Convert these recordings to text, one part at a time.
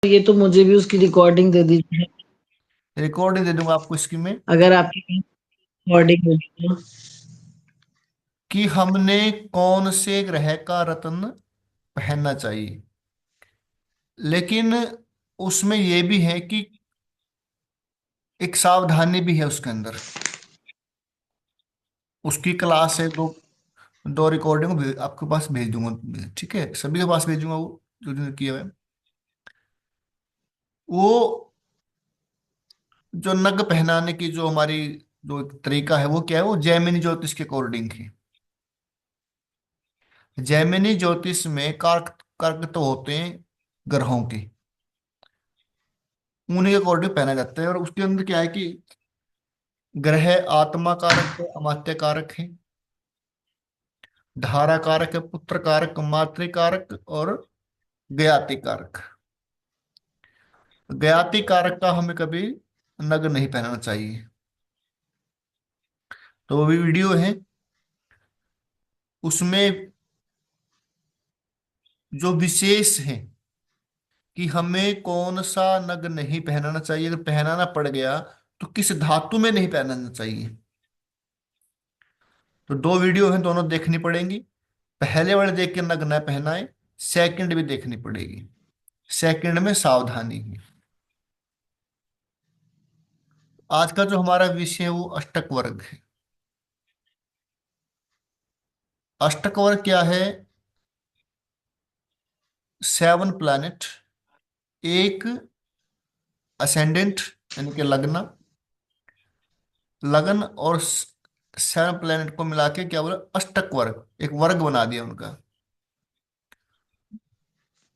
ये तो मुझे भी उसकी रिकॉर्डिंग दे दीजिए। रिकॉर्डिंग दे दूंगा आपको इसकी में। अगर आपकी रिकॉर्डिंग होगी तो। कि हमने कौन से ग्रह का रत्न पहनना चाहिए, लेकिन उसमें यह भी है कि एक सावधानी भी है उसके अंदर। उसकी क्लास है, दो दो रिकॉर्डिंग आपके पास भेज दूंगा, ठीक है, सभी के पास भेजूंगा वो जो जिन्होंने किया है। वो जो नग पहनाने की जो हमारी जो एक तरीका है वो क्या है, वो जैमिनी ज्योतिष के अकॉर्डिंग है। जैमिनी ज्योतिष में कारक कारक तो होते हैं ग्रहों के, उन्हीं के अकॉर्डिंग पहना जाता है। और उसके अंदर क्या है कि ग्रह आत्मा कारक है, अमात्य कारक है, धारा कारक है, पुत्र कारक, मातृ कारक और ज्ञाति कारक। ज्ञाति कारक का हमें कभी नग नहीं पहनना चाहिए। तो वो भी वीडियो है, उसमें जो विशेष है कि हमें कौन सा नग नहीं पहनाना चाहिए, अगर पहनाना पड़ गया तो किस धातु में नहीं पहनाना चाहिए। तो दो वीडियो हैं, दोनों देखनी पड़ेंगी। पहले वाले देख के नग न पहनाए, सेकंड भी देखनी पड़ेगी। सेकंड में सावधानी है। आज का जो हमारा विषय है वो अष्टक वर्ग है। अष्टक वर्ग क्या है? सेवन प्लैनेट, एक असेंडेंट यानी कि लग्न, लगन और सेवन प्लैनेट को मिला के क्या बोला, अष्टक वर्ग, एक वर्ग बना दिया उनका।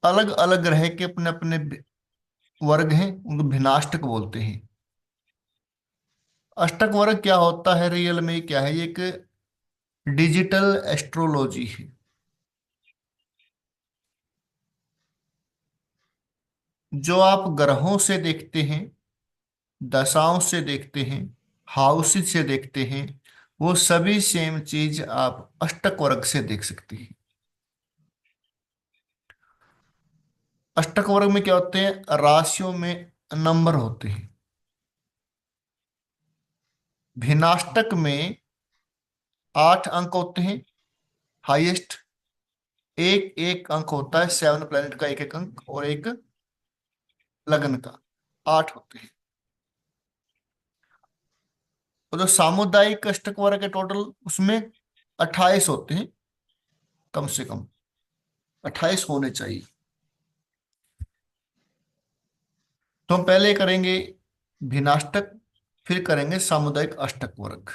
अलग अलग ग्रह के अपने अपने वर्ग हैं, उनको भिन्नाष्टक बोलते हैं। अष्टक वर्ग क्या होता है रियल में, क्या है ये? एक डिजिटल एस्ट्रोलॉजी है। जो आप ग्रहों से देखते हैं, दशाओं से देखते हैं, हाउसेज से देखते हैं, वो सभी सेम चीज आप अष्टक वर्ग से देख सकते हैं। अष्टक वर्ग में क्या होते हैं? राशियों में नंबर होते हैं। भिन्नाष्टक में 8 अंक होते हैं हाईएस्ट। एक एक अंक होता है, सेवन प्लेनेट का एक एक अंक, और एक लगन का 8 होते हैं। और जो सामुदायिक अष्टक वर्ग है टोटल, उसमें 28 होते हैं, कम से कम 28 होने चाहिए। तो हम पहले करेंगे भिन्नाष्टक, फिर करेंगे सामुदायिक अष्टक वर्ग।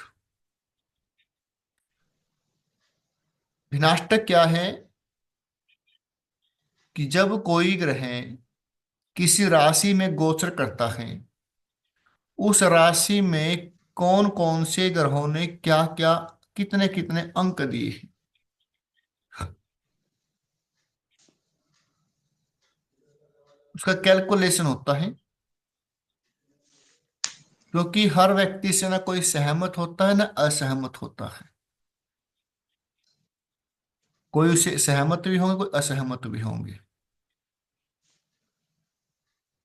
भिन्नाष्टक क्या है? कि जब कोई ग्रह किसी राशि में गोचर करता है, उस राशि में कौन कौन से ग्रहों ने क्या क्या, कितने कितने अंक दिए हैं, उसका कैलकुलेशन होता है। क्योंकि हर व्यक्ति से ना कोई सहमत होता है ना असहमत होता है। कोई उसे सहमत भी होंगे, कोई असहमत भी होंगे।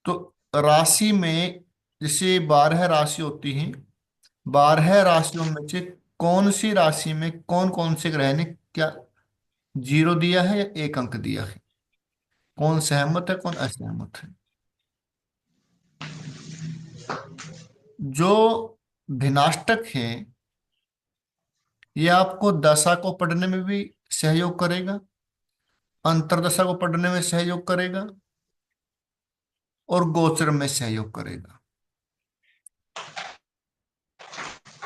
तो राशि में जैसे 12 राशि होती हैं, 12 राशियों में से कौन सी राशि में कौन कौन से ग्रह ने क्या जीरो दिया है या एक अंक दिया है, कौन सहमत है कौन असहमत है। जो भिन्नाष्टक है, ये आपको दशा को पढ़ने में भी सहयोग करेगा, अंतरदशा को पढ़ने में सहयोग करेगा, और गोचर में सहयोग करेगा।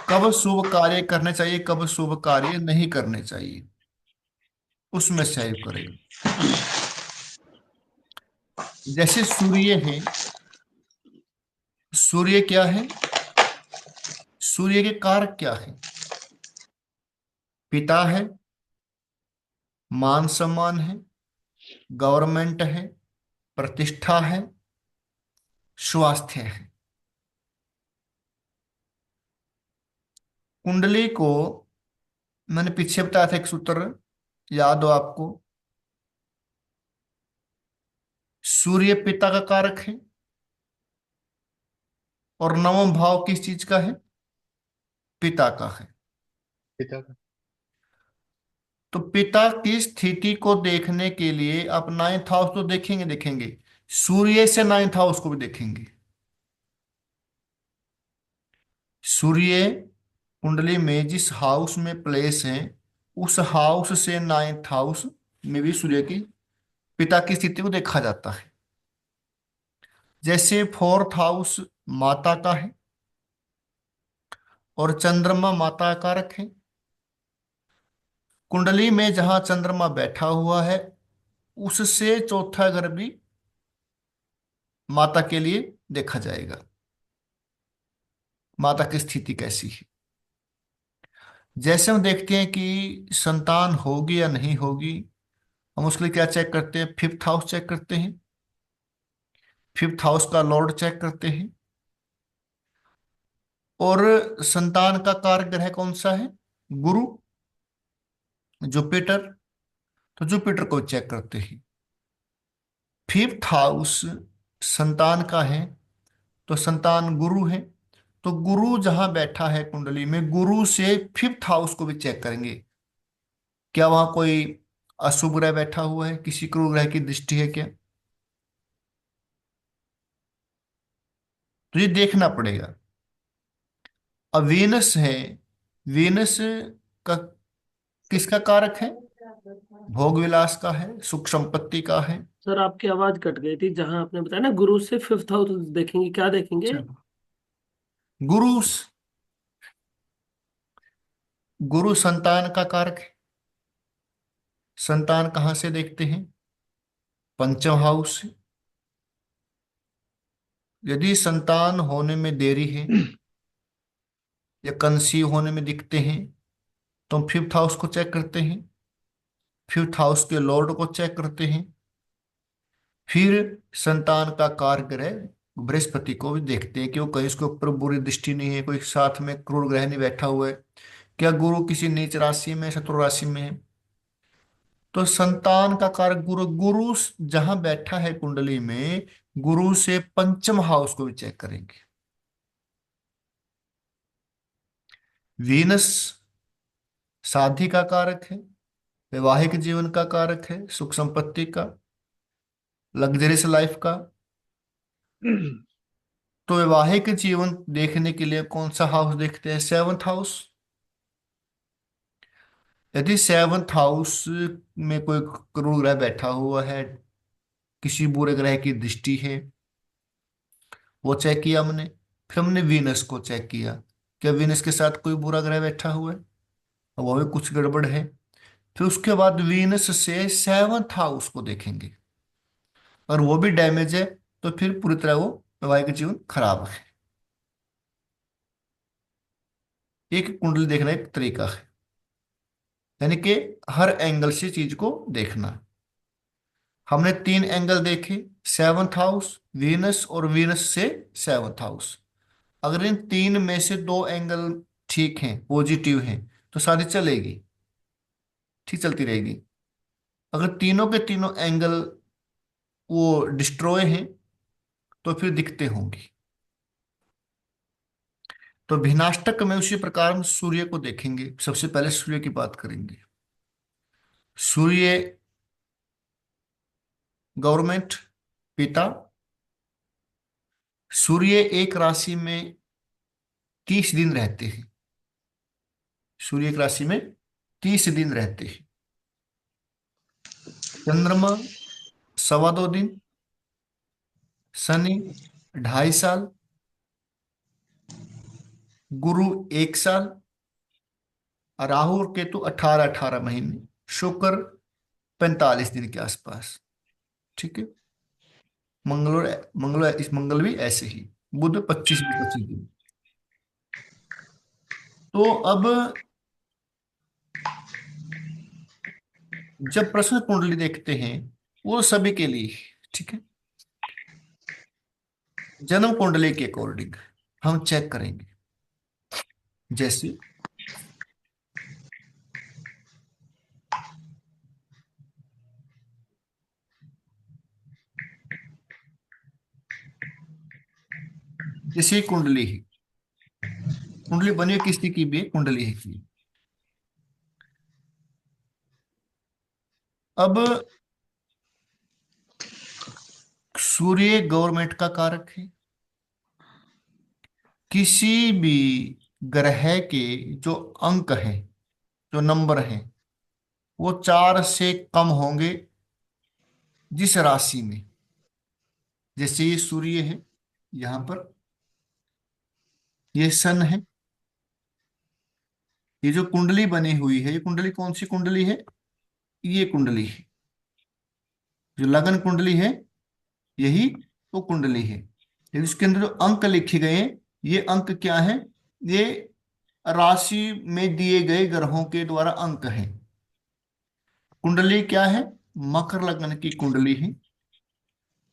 कब शुभ कार्य करने चाहिए, कब शुभ कार्य नहीं करने चाहिए, उसमें सहयोग करेगा। जैसे सूर्य है, सूर्य क्या है? सूर्य के कारक क्या है? पिता है, मान सम्मान है, गवर्नमेंट है, प्रतिष्ठा है, स्वास्थ्य है। कुंडली को मैंने पीछे बताया था एक सूत्र, याद हो आपको? सूर्य पिता का कारक है, और नवम भाव किस चीज का है? पिता का है। पिता का। तो पिता की स्थिति को देखने के लिए आप नाइन्थ हाउस तो देखेंगे देखेंगे, सूर्य से नाइन्थ हाउस को भी देखेंगे। सूर्य कुंडली में जिस हाउस में प्लेस है, उस हाउस से नाइन्थ हाउस में भी सूर्य की पिता की स्थिति को देखा जाता है। जैसे फोर्थ हाउस माता का है और चंद्रमा माता का कारक है। कुंडली में जहां चंद्रमा बैठा हुआ है, उससे चौथा घर भी माता के लिए देखा जाएगा। माता की स्थिति कैसी है। जैसे हम देखते हैं कि संतान होगी या नहीं होगी, हम उसके लिए क्या चेक करते हैं? फिफ्थ हाउस चेक करते हैं। फिफ्थ हाउस का लॉर्ड चेक करते हैं। और संतान का कारक ग्रह कौन सा है? गुरु, जुपिटर। तो जुपिटर को चेक करते हैं। फिफ्थ हाउस संतान का है, तो संतान गुरु है। तो गुरु जहां बैठा है कुंडली में, गुरु से फिफ्थ हाउस को भी चेक करेंगे। क्या वहां कोई अशुभ ग्रह बैठा हुआ है, किसी क्रूर ग्रह की दृष्टि है क्या? तो ये देखना पड़ेगा। अब वीनस है, वीनस का किसका कारक है? भोग विलास का है, सुख संपत्ति का है। सर आपकी आवाज कट गई थी, जहां आपने बताया ना गुरु से फिफ्थ हाउस देखेंगे, क्या देखेंगे? अच्छा, गुरु, गुरु संतान का कारक है। संतान कहाँ से देखते हैं? पंचम हाउस से। यदि संतान होने में देरी है या कंसीव होने में दिखते हैं, तो हम फिफ्थ हाउस को चेक करते हैं। फिफ्थ हाउस के लॉर्ड को चेक करते हैं। फिर संतान का कारक ग्रह बृहस्पति को भी देखते हैं कि वो कहीं उसके ऊपर बुरी दृष्टि नहीं है, कोई साथ में क्रूर ग्रह नहीं बैठा हुआ है। क्या गुरु किसी नीच राशि में, शत्रु राशि में है? तो संतान का कारक गुरु, गुरु जहां बैठा है कुंडली में, गुरु से पंचम हाउस को भी चेक करेंगे। वीनस शादी का कारक है, वैवाहिक जीवन का कारक है, सुख संपत्ति का, लग्जरियस लाइफ का। तो वैवाहिक जीवन देखने के लिए कौन सा हाउस देखते हैं? Seventh house. यदि सेवंथ हाउस में कोई क्रूर ग्रह बैठा हुआ है, किसी बुरे ग्रह की दृष्टि है, वो चेक किया हमने। फिर हमने वीनस को चेक किया, क्या वीनस के साथ कोई बुरा ग्रह बैठा हुआ है? वो भी कुछ गड़बड़ है। फिर उसके बाद वीनस से सेवंथ हाउस को देखेंगे, और वो भी डैमेज है, तो फिर पूरी तरह वो वैवाहिक जीवन खराब है। एक कुंडली देखना एक तरीका है, यानी कि हर एंगल से चीज को देखना। हमने तीन एंगल देखे, सेवंथ हाउस, वीनस और वीनस से सेवंथ हाउस। अगर इन तीन में से दो एंगल ठीक हैं, पॉजिटिव हैं, तो शादी चलेगी, ठीक चलती रहेगी। अगर तीनों के तीनों एंगल वो डिस्ट्रॉय हैं, तो फिर दिक्कतें होंगी। तो भिन्नाष्टक में उसी प्रकार हम सूर्य को देखेंगे। सबसे पहले सूर्य की बात करेंगे। सूर्य गवर्नमेंट, पिता। सूर्य एक राशि में 30 दिन रहते हैं। सूर्य एक राशि में 30 दिन रहते हैं। चंद्रमा 2.25 दिन, शनि 2.5 साल, गुरु 1 साल, और राहु और केतु 18-18 महीने, शुक्र 45 दिन के आसपास। ठीक है। मंगल, इस मंगल भी ऐसे ही, बुध 25-25 दिन। तो अब जब प्रश्न कुंडली देखते हैं, वो सभी के लिए है, ठीक है। जन्म कुंडली के अकॉर्डिंग हम चेक करेंगे। जैसे जैसे कुंडली है, कुंडली बनी है किसी की भी, कुंडली है की। अब सूर्य गवर्नमेंट का कारक है। किसी भी ग्रह के जो अंक हैं, जो नंबर हैं, वो 4 से कम होंगे जिस राशि में। जैसे ये सूर्य है, यहां पर ये सन है। ये जो कुंडली बनी हुई है, ये कुंडली कौन सी कुंडली है? ये कुंडली है, जो लगन कुंडली है, यही तो कुंडली है। लेकिन इसके अंदर जो अंक लिखे गए हैं, ये अंक क्या है? ये राशि में दिए गए ग्रहों के द्वारा अंक है। कुंडली क्या है? मकर लग्न की कुंडली है।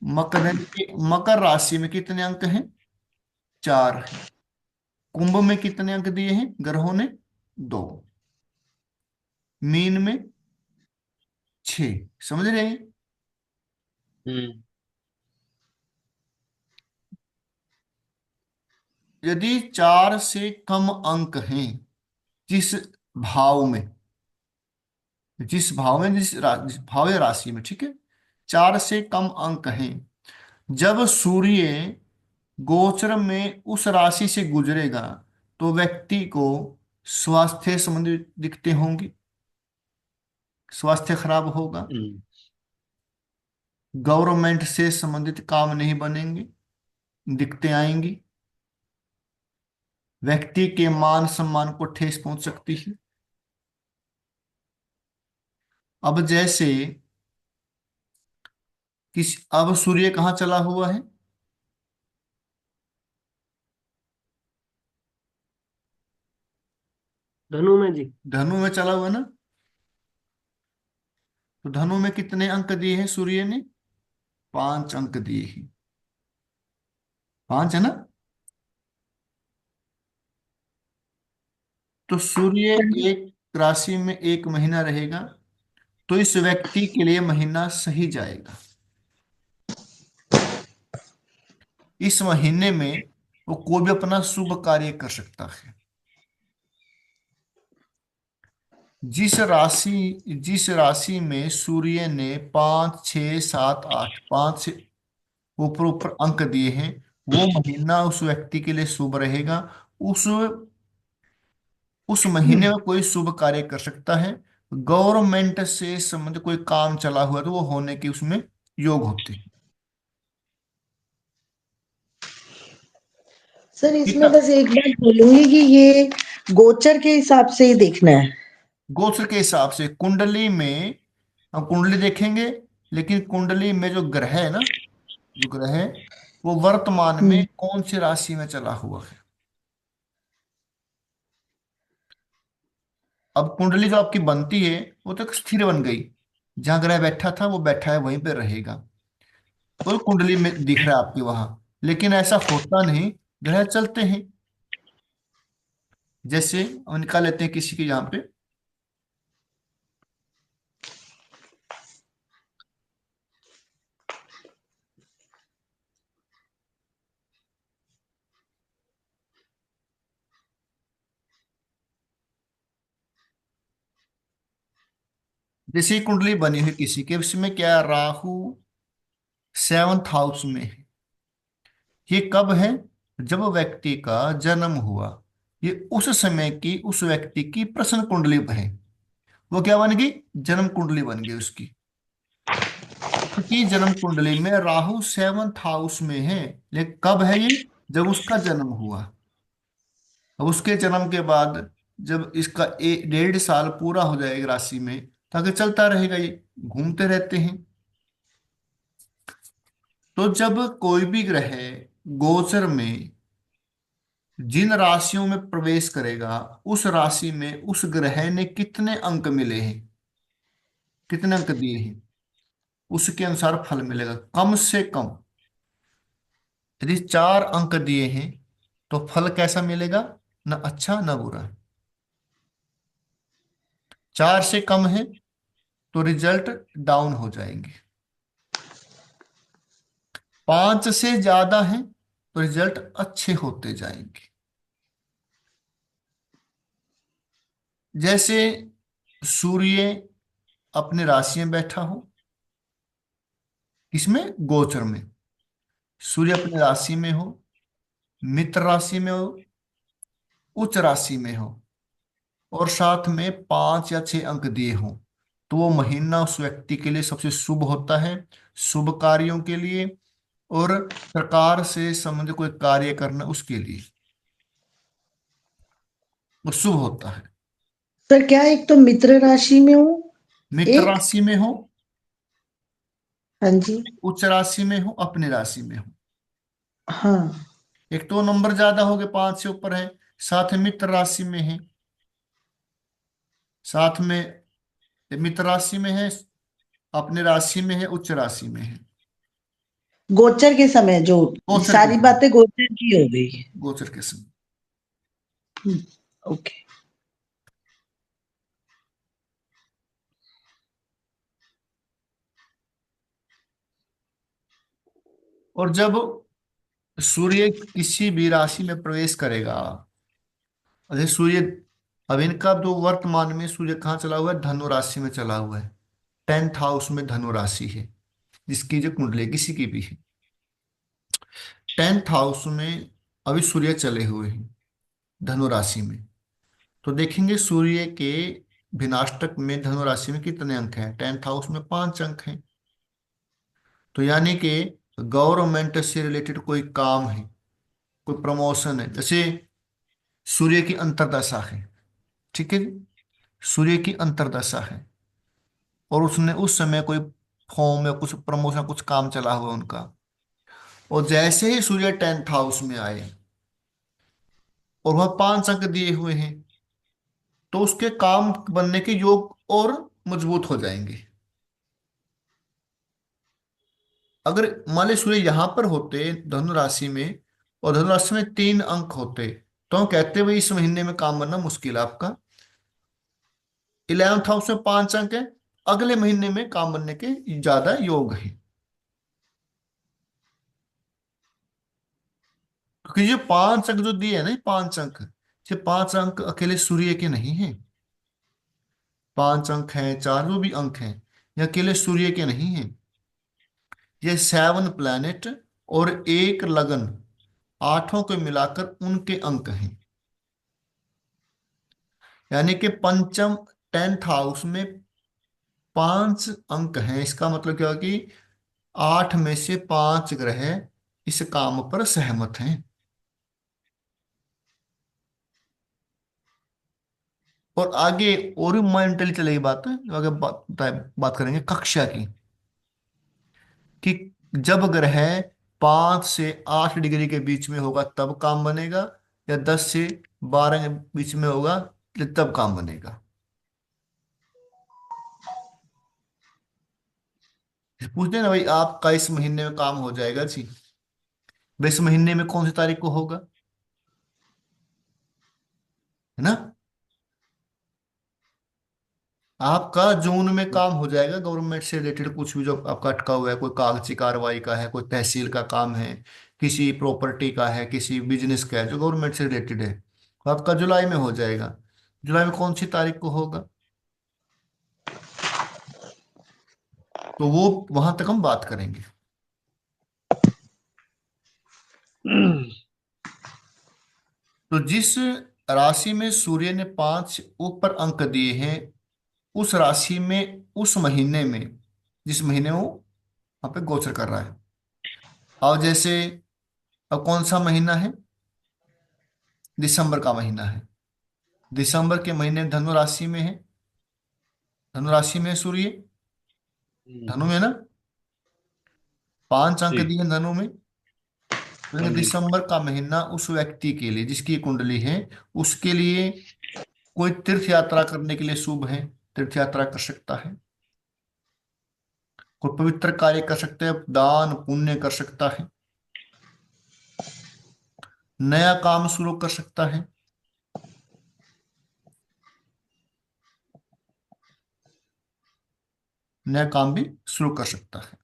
मकर राशि में कितने अंक हैं? 4 है। कुंभ में कितने अंक दिए हैं ग्रहों ने? 2। मीन में 6। समझ रहे हैं? हम्म। यदि 4 से कम अंक हैं जिस भाव में, जिस भाव या राशि में, ठीक है, 4 से कम अंक हैं, जब सूर्य गोचर में उस राशि से गुजरेगा तो व्यक्ति को स्वास्थ्य संबंधी दिक्कतें होंगी, स्वास्थ्य खराब होगा, हम्म। गवर्नमेंट से संबंधित काम नहीं बनेंगे, दिक्कतें आएंगी, व्यक्ति के मान सम्मान को ठेस पहुंच सकती है। अब जैसे अब सूर्य कहाँ चला हुआ है? धनु में जी। धनु में चला हुआ है ना। तो धनु में कितने अंक दिए हैं सूर्य ने? 5 अंक दिए हैं। 5 है ना। तो सूर्य एक राशि में 1 महीना रहेगा, तो इस व्यक्ति के लिए महीना सही जाएगा। इस महीने में वो कोई भी अपना शुभ कार्य कर सकता है। जिस राशि में सूर्य ने 5, 6, 7, 8, 5 से ऊपर ऊपर अंक दिए हैं, वो महीना उस व्यक्ति के लिए शुभ रहेगा। उस उस महीने में कोई शुभ कार्य कर सकता है। गवर्नमेंट से संबंधित कोई काम चला हुआ तो वो होने के उसमें योग होते हैं। सर ठीक इसमें है। बस एक बात बोलूंगी कि ये गोचर के हिसाब से ही देखना है। गोत्र के हिसाब से कुंडली में हम कुंडली देखेंगे, लेकिन कुंडली में जो ग्रह है ना, जो ग्रह है, वो वर्तमान में हम्म। कौन सी राशि में चला हुआ है। अब कुंडली जो आपकी बनती है वो तो एक स्थिर बन गई, जहां ग्रह बैठा था वो बैठा है वहीं पे रहेगा, तो कुंडली में दिख रहा है आपके वहां। लेकिन ऐसा होता नहीं, ग्रह चलते हैं। जैसे हम निकाल लेते हैं किसी के यहाँ पे, जैसे ही कुंडली बनी हुई किसी के, उसमें क्या है, राहु 7th हाउस में है। ये कब है? जब व्यक्ति का जन्म हुआ। ये उस समय की उस व्यक्ति की प्रश्न कुंडली है। वो क्या बन गई? जन्म कुंडली बन गई उसकी। उसकी जन्म कुंडली में राहु 7th हाउस में है। लेकिन कब है ये? जब उसका जन्म हुआ। अब उसके जन्म के बाद जब इसका 1.5 साल पूरा हो जाएगा राशि में, ताकि चलता रहेगा, ये घूमते रहते हैं। तो जब कोई भी ग्रह गोचर में जिन राशियों में प्रवेश करेगा, उस राशि में उस ग्रह ने कितने अंक मिले हैं, कितने अंक दिए हैं, उसके अनुसार फल मिलेगा। कम से कम यदि 4 अंक दिए हैं तो फल कैसा मिलेगा? ना अच्छा ना बुरा। 4 से कम है तो रिजल्ट डाउन हो जाएंगे। 5 से ज्यादा है तो रिजल्ट अच्छे होते जाएंगे। जैसे सूर्य अपने राशि में बैठा हो, किसमें, गोचर में। सूर्य अपने राशि में हो, मित्र राशि में हो, उच्च राशि में हो, और साथ में 5 या 6 अंक दिए हों, तो वो महीना उस व्यक्ति के लिए सबसे शुभ होता है, शुभ कार्यों के लिए, और सरकार से संबंधित कोई कार्य करना उसके लिए वो शुभ होता है। सर क्या एक तो मित्र राशि में हूँ, मित्र एक, राशि में हो, हाँ जी, उच्च राशि में हो, अपनी राशि में हो। हाँ, एक तो नंबर ज्यादा हो गए, 5 से ऊपर है, साथ में मित्र राशि में है, साथ में मित्र राशि में है, अपने राशि में है, उच्च राशि में है। गोचर के समय जो गोचर के सारी समय, बातें गोचर की हो गई। गोचर के समय। हम्म, ओके। और जब सूर्य किसी भी राशि में प्रवेश करेगा, अरे सूर्य, अब इनका जो वर्तमान में सूर्य कहाँ चला हुआ है, धनु राशि में चला हुआ है। 10th हाउस में धनु राशि है, जिसकी जो कुंडली किसी की भी है। 10th हाउस में अभी सूर्य चले हुए हैं धनु राशि में। तो देखेंगे सूर्य के भिनाष्टक में धनु राशि में कितने अंक हैं, 10th हाउस में 5 अंक हैं। तो यानी कि गवर्नमेंट से रिलेटेड कोई काम है, कोई प्रमोशन है। जैसे सूर्य की अंतर्दशा है, ठीक है, सूर्य की अंतर्दशा है, और उसने उस समय कोई फॉर्म या कुछ प्रमोशन, कुछ काम चला हुआ उनका, और जैसे ही सूर्य 10th हाउस में आए और वह 5 अंक दिए हुए हैं, तो उसके काम बनने के योग और मजबूत हो जाएंगे। अगर मान ली सूर्य यहां पर होते धनु राशि में, और धनु राशि में 3 अंक होते, तो हम कहते भाई इस महीने में काम बनना मुश्किल है आपका। 11th हाउस में 5 अंक है, अगले महीने में काम बनने के ज्यादा योग है। क्योंकि ये 5 अंक जो दिए है ना, 5 अंक, ये 5 अंक अकेले सूर्य के नहीं है। 5 अंक हैं, 4 जो भी अंक हैं, ये अकेले सूर्य के नहीं है। ये 7 प्लैनेट और एक लगन, 8 को मिलाकर उनके अंक हैं। यानी कि पंचम 10th हाउस में 5 अंक हैं। इसका मतलब क्या है कि 8 में से 5 ग्रह इस काम पर सहमत हैं। और आगे और भी मोमेंटली चलेगी बात है, आगे बात करेंगे कक्षा की, कि जब ग्रह 5 से 8 डिग्री के बीच में होगा तब काम बनेगा, या 10 से 12 के बीच में होगा तब काम बनेगा। पूछते हैं ना भाई, आपका इस महीने में काम हो जाएगा जी, भाई इस महीने में कौन सी तारीख को होगा, है ना। आपका जून में काम हो जाएगा, गवर्नमेंट से रिलेटेड कुछ भी जो आपका अटका हुआ है, कोई कागजी कार्रवाई का है, कोई तहसील का काम है, किसी प्रॉपर्टी का है, किसी बिजनेस का है जो गवर्नमेंट से रिलेटेड है, तो आपका जुलाई में हो जाएगा। जुलाई में कौन सी तारीख को होगा, तो वो वहां तक हम बात करेंगे। तो जिस राशि में सूर्य ने 5 ऊपर अंक दिए हैं, उस राशि में उस महीने में, जिस महीने वो वहां पे गोचर कर रहा है। अब जैसे, अब कौन सा महीना है, दिसंबर का महीना है। दिसंबर के महीने धनु राशि में है, धनु राशि में है सूर्य, धनु में ना, 5 अंक जी। दिए धनु में। हाँ तो जी। दिसंबर का महीना उस व्यक्ति के लिए जिसकी कुंडली है, उसके लिए कोई तीर्थ यात्रा करने के लिए शुभ है, तीर्थ यात्रा कर सकता है, कोई पवित्र कार्य कर सकता है, दान पुण्य कर सकता है, नया काम शुरू कर सकता है, नया काम भी शुरू कर सकता है।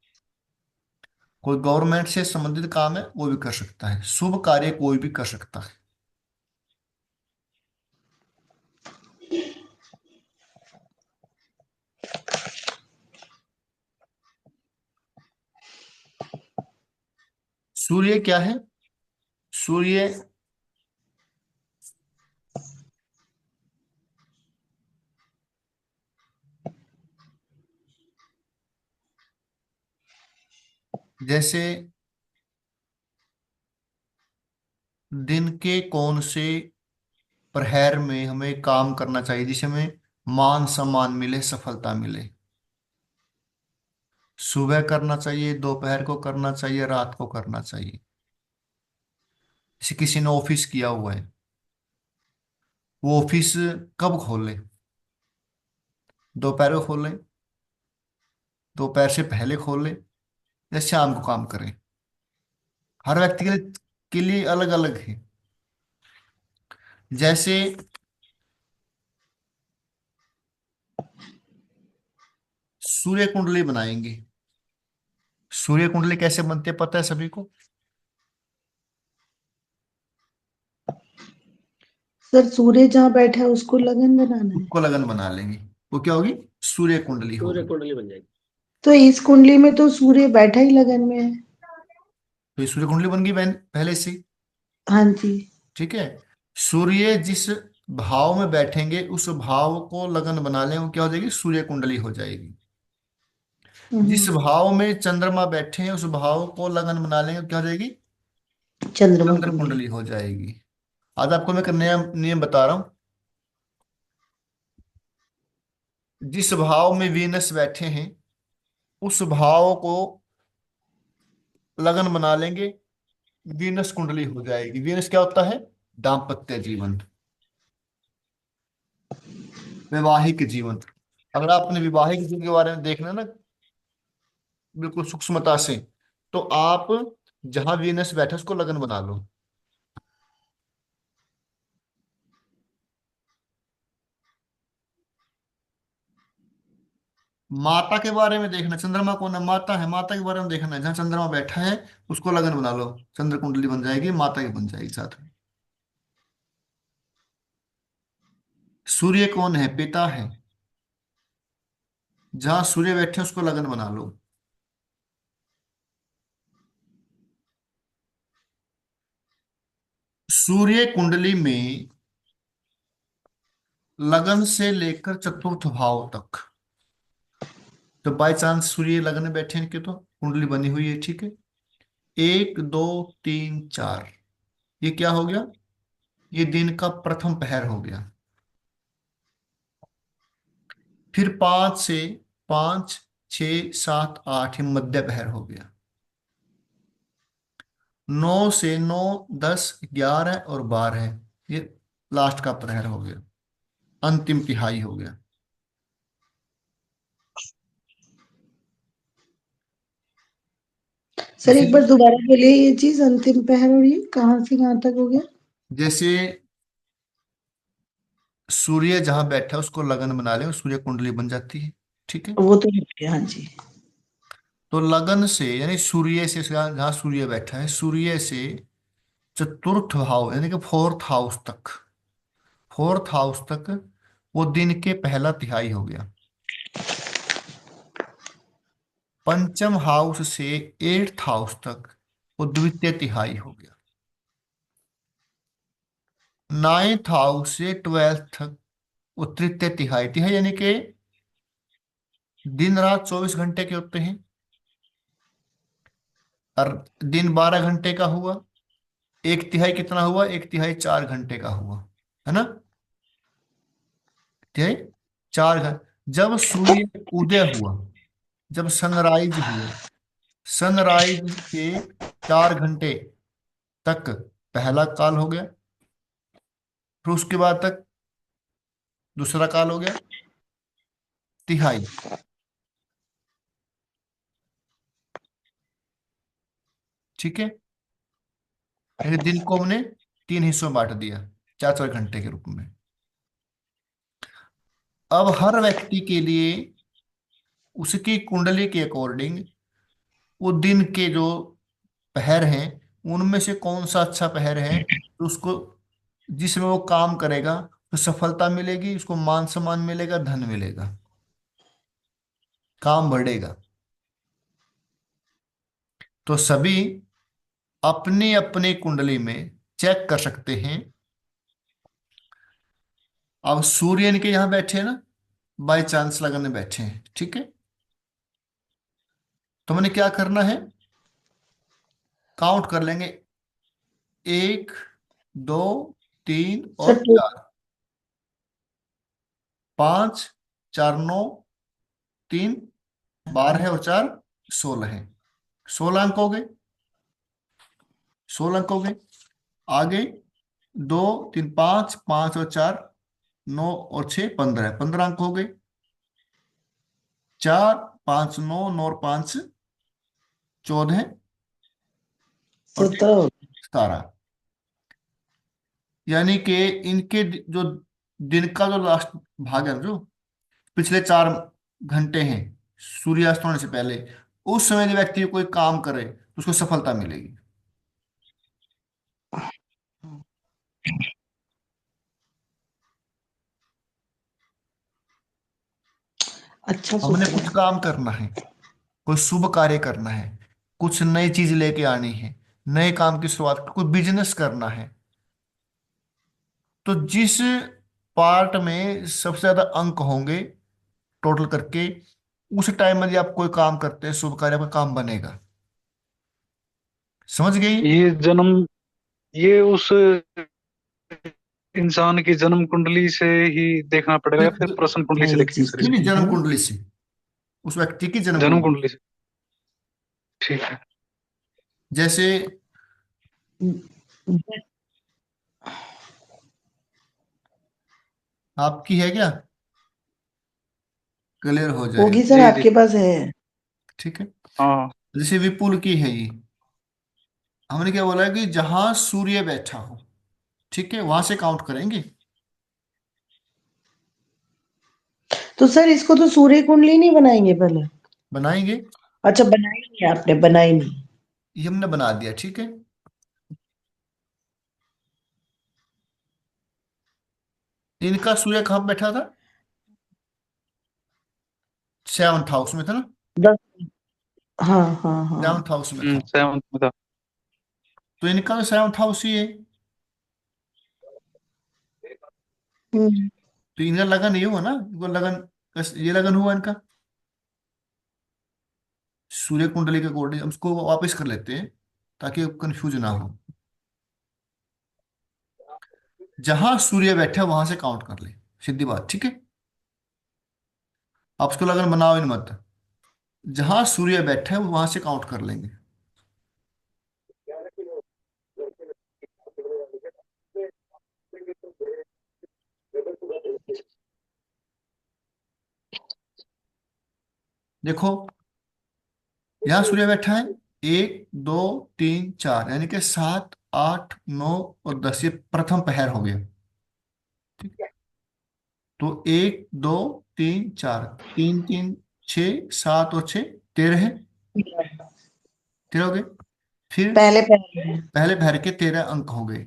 कोई गवर्नमेंट से संबंधित काम है वो भी कर सकता है, शुभ कार्य कोई भी कर सकता है। सूर्य क्या है? सूर्य जैसे दिन के कौन से प्रहर में हमें काम करना चाहिए जिससे हमें मान सम्मान मिले, सफलता मिले। सुबह करना चाहिए, दोपहर को करना चाहिए, रात को करना चाहिए। जैसे किसी ने ऑफिस किया हुआ है, वो ऑफिस कब खोले? दोपहर को खोले, दोपहर से पहले खोले, या शाम को काम करें। हर व्यक्ति के लिए अलग अलग है। जैसे सूर्य कुंडली बनाएंगे। सूर्य कुंडली कैसे बनती है पता है सभी को? सर सूर्य जहाँ बैठा है उसको लगन बनाना है। उसको लगन बना लेंगे, वो क्या होगी? सूर्य कुंडली सूर्य होगी। कुंडली बन जाएगी। तो इस कुंडली में तो सूर्य बैठा ही लगन में है। तो ये सूर्य कुंडली बन गई बहन पहले से ही। हाँ जी। ठीक है। सूर्य जिस भाव में बैठेंगे उस भाव को लगन बना लें, वो क्या हो जाएगी? सूर्य कुंडली हो जाएगी। जिस हम्म, भाव में चंद्रमा बैठे हैं उस भाव को लगन बना लेंगे, क्या हो जाएगी? चंद्रमा चंद्र कुंडली। कुंडली हो जाएगी। आज आपको मैं एक नया नियम बता रहा हूं। जिस भाव में वीनस बैठे हैं उस भाव को लगन बना लेंगे, वीनस कुंडली हो जाएगी। वीनस क्या होता है? दाम्पत्य जीवन, वैवाहिक जीवन। अगर आपने विवाहिक जीवन के बारे में देखना है ना बिल्कुल सूक्ष्मता से, तो आप जहां वीनस बैठे उसको लगन बना लो। माता के बारे में देखना, चंद्रमा कौन है? माता है। माता के बारे में देखना है, जहां चंद्रमा बैठा है उसको लगन बना लो, चंद्र कुंडली बन जाएगी, माता की बन जाएगी साथ में। सूर्य कौन है? पिता है। जहां सूर्य बैठे उसको लगन बना लो। सूर्य कुंडली में लगन से लेकर चतुर्थ भाव तक, तो बाय चांस सूर्य लगन में बैठे हैं कि तो कुंडली बनी हुई है, ठीक है। एक दो तीन चार, ये क्या हो गया? ये दिन का प्रथम पहर हो गया। फिर पांच से पांच, छ, सात, आठ, ये मध्य पहर हो गया। नौ से नौ, 10, 11 और 12, ये लास्ट का प्रहर हो गया, अंतिम तिहाई हो गया। सर जैसे एक बार दोबारा बोलिए ये चीज, अंतिम पहर, और ये कहाँ से कहाँ तक हो गया? जैसे सूर्य जहां बैठा है उसको लगन बना ले, सूर्य कुंडली बन जाती है, ठीक है। वो तो हो गया, हाँ जी। तो लगन से यानी सूर्य से, जहां सूर्य बैठा है सूर्य से चतुर्थ भाव यानी कि फोर्थ हाउस तक वो दिन के पहला तिहाई हो गया। पंचम हाउस से एट्थ हाउस तक वो द्वितीय तिहाई हो गया। नाइन्थ हाउस से ट्वेल्थ तक वो तृतीय तिहाई। तिहाई यानी कि दिन रात 24 घंटे के होते हैं, और दिन 12 घंटे का हुआ। एक तिहाई कितना हुआ? एक तिहाई 4 घंटे का हुआ, है ना। तिहाई 4 घंटे। जब सूर्य उदय हुआ, जब सनराइज हुआ, सनराइज के 4 घंटे तक पहला काल हो गया। फिर उसके बाद तक दूसरा काल हो गया, तिहाई। ठीक है। यानी दिन को हमने 3 हिस्सों में बांट दिया, 4 4 घंटे के रूप में। अब हर व्यक्ति के लिए उसकी कुंडली के अकॉर्डिंग वो दिन के जो पहर हैं उनमें से कौन सा अच्छा पहर है, तो उसको जिसमें वो काम करेगा तो सफलता मिलेगी, उसको मान सम्मान मिलेगा, धन मिलेगा, काम बढ़ेगा। तो सभी अपनी अपनी कुंडली में चेक कर सकते हैं। अब सूर्य इनके यहाँ बैठे हैं ना, बाय चांस लगाने बैठे हैं, ठीक है। तो मैंने क्या करना है, काउंट कर लेंगे, 1 2 3 सर और 4, 5 4 9 3 12 है और 4 16 है, 16 अंक हो गए, 16 अंक हो गए। आगे 2 3 5, 5 और 4 9 और 6 15 है, 15 अंक हो गए। 4 5 9 9 और 5 14 और 17। 17। यानी कि इनके जो दिन का जो लास्ट भाग है, जो पिछले 4 घंटे हैं सूर्यास्त होने से पहले, उस समय यदि व्यक्ति कोई काम करे तो उसको सफलता मिलेगी। अच्छा हमने सूत्र कुछ है। काम करना है, कोई शुभ कार्य करना है, कुछ नई चीज लेके आनी है, नए काम की शुरुआत, कोई बिजनेस करना है, तो जिस पार्ट में सबसे ज्यादा अंक होंगे टोटल करके, उस टाइम में यदि आप कोई काम करते हैं शुभ कार्य, आपका काम बनेगा। समझ गई? ये जन्म, ये उस इंसान की जन्म कुंडली से ही देखना पड़ेगा या फिर प्रश्न कुंडली से नहीं देखेंगे जी सर नहीं इसको? नहीं, ठीक जन्म है। कुंडली से, उस व्यक्ति की जन्म जन्म कुंडली। कुंडली से, ठीक है। जैसे आपकी है क्या, क्लियर हो होगी जाएगा, सर, जी जी, आपके पास है। ठीक है। हाँ। जैसे विपुल की है ये, हमने क्या बोला है कि जहां सूर्य बैठा हो, ठीक है, वहां से काउंट करेंगे। तो सर इसको तो सूर्य कुंडली नहीं बनाएंगे पहले? बनाएंगे, अच्छा बनाई नहीं आपने, बनाई नहीं। ये हमने बना दिया, ठीक है। इनका सूर्य कहाँ बैठा था, 7th हाउस में था ना, 10। हाँ हाँ हाँ। 7th हाउस में था। 7th में था। तो इनका तो 7th हाउस ही है, हम्म। तो इनका लगन ये हुआ ना, इनको लगन, ये लगन हुआ इनका सूर्य कुंडली के अकॉर्डिंग। हम इसको वापस कर लेते हैं ताकि कंफ्यूज ना हो। जहां सूर्य बैठा वहां से काउंट कर ले, सीधी बात, ठीक है। आप उसको लगन बनाओ इन मत, जहां सूर्य बैठा है वहां से काउंट कर लेंगे। देखो, यहाँ सूर्य बैठा है, 1 2 3 4, यानी कि 7 8 9 और 10, ये प्रथम पहर हो गया, ठीक है। तो 1 2 3 4, 3 3 6 7 और 6 13 है, 13 हो गए। फिर पहले पहले है। पहले पहर के 13 अंक हो गए,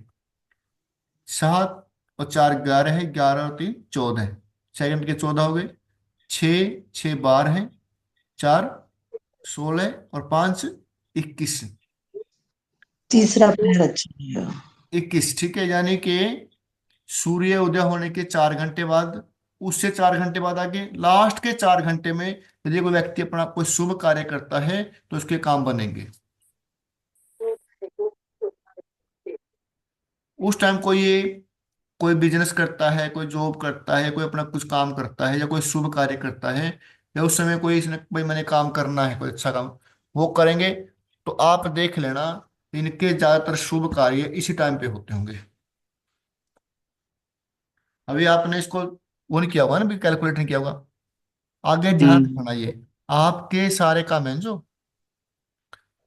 7 और 4 11 है, 11 और 3 14, सेकंड के 14 हो गए। 6 6 12 है, 4 16 और 5 21, तीसरा पैर अच्छा है। 21, ठीक है। यानी कि सूर्य उदय होने के 4 घंटे बाद, उससे 4 घंटे बाद आगे लास्ट के 4 घंटे में यदि कोई व्यक्ति अपना कोई शुभ कार्य करता है तो उसके काम बनेंगे। उस टाइम कोई बिजनेस करता है, कोई जॉब करता है, कोई अपना कुछ काम करता है, या कोई शुभ कार्य करता है, या उस समय कोई इसने भाई मैंने काम करना है, कोई अच्छा काम वो करेंगे, तो आप देख लेना इनके ज्यादातर शुभ कार्य इसी टाइम पे होते होंगे। अभी आपने इसको वो नहीं किया होगा ना, भी कैलकुलेट नहीं किया होगा। आगे ध्यान हम्म रखना, ये आपके सारे काम हैं जो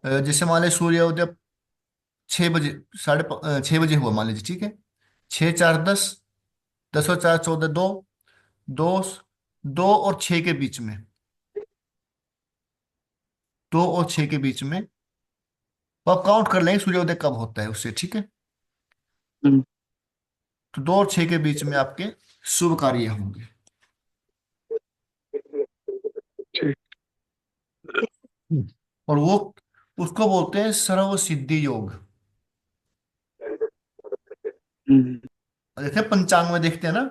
जैसे मान लीजिए सूर्योदय 6 बजे, 6:30 हुआ मान लीजिए, ठीक है। 6 4 10, 10 और 4 14, दो 2 और 6 के बीच में, 2 और 6 के बीच में। तो आप काउंट कर लेंगे सूर्योदय कब होता है उससे, ठीक है। हम्म, तो 2 और 6 के बीच में आपके शुभ कार्य होंगे। ठीक। और वो उसको बोलते हैं सर्व सिद्धि योग। हम्म, जैसे पंचांग में देखते हैं ना।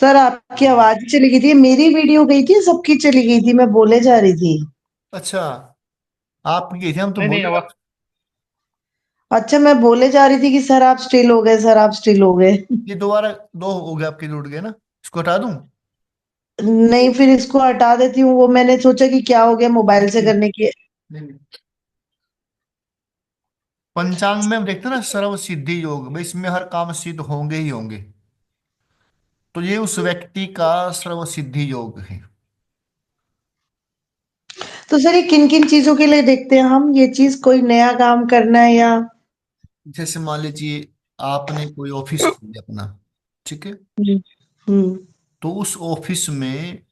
सर आपकी आवाज चली गई थी, मेरी वीडियो गई थी, सबकी चली गई थी, मैं बोले जा रही थी। अच्छा, आप गए थे, हम तो नहीं नहीं बोले। आवाज। अच्छा, मैं बोले जा रही थी कि सर आप स्टिल हो गए, सर आप स्टिल हो गए। ये दोबारा 2 हो गए आपके, जुड़ गए ना, इसको हटा दूं? नहीं, फिर इसको हटा देती हूँ, वो मैंने सोचा कि क्या हो गया मोबाइल से नहीं करने की। नहीं। पंचांग में हम देखते हैं ना सर्व सिद्धि योग, भाई इसमें हर काम सिद्ध होंगे ही होंगे। तो ये उस व्यक्ति का सर्व सिद्धि योग है। तो सर ये किन किन चीजों के लिए देखते हैं हम ये चीज, कोई नया काम करना है या? जैसे मान लीजिए आपने कोई ऑफिस खोली अपना, ठीक है। हम्म। हम्म। तो उस ऑफिस में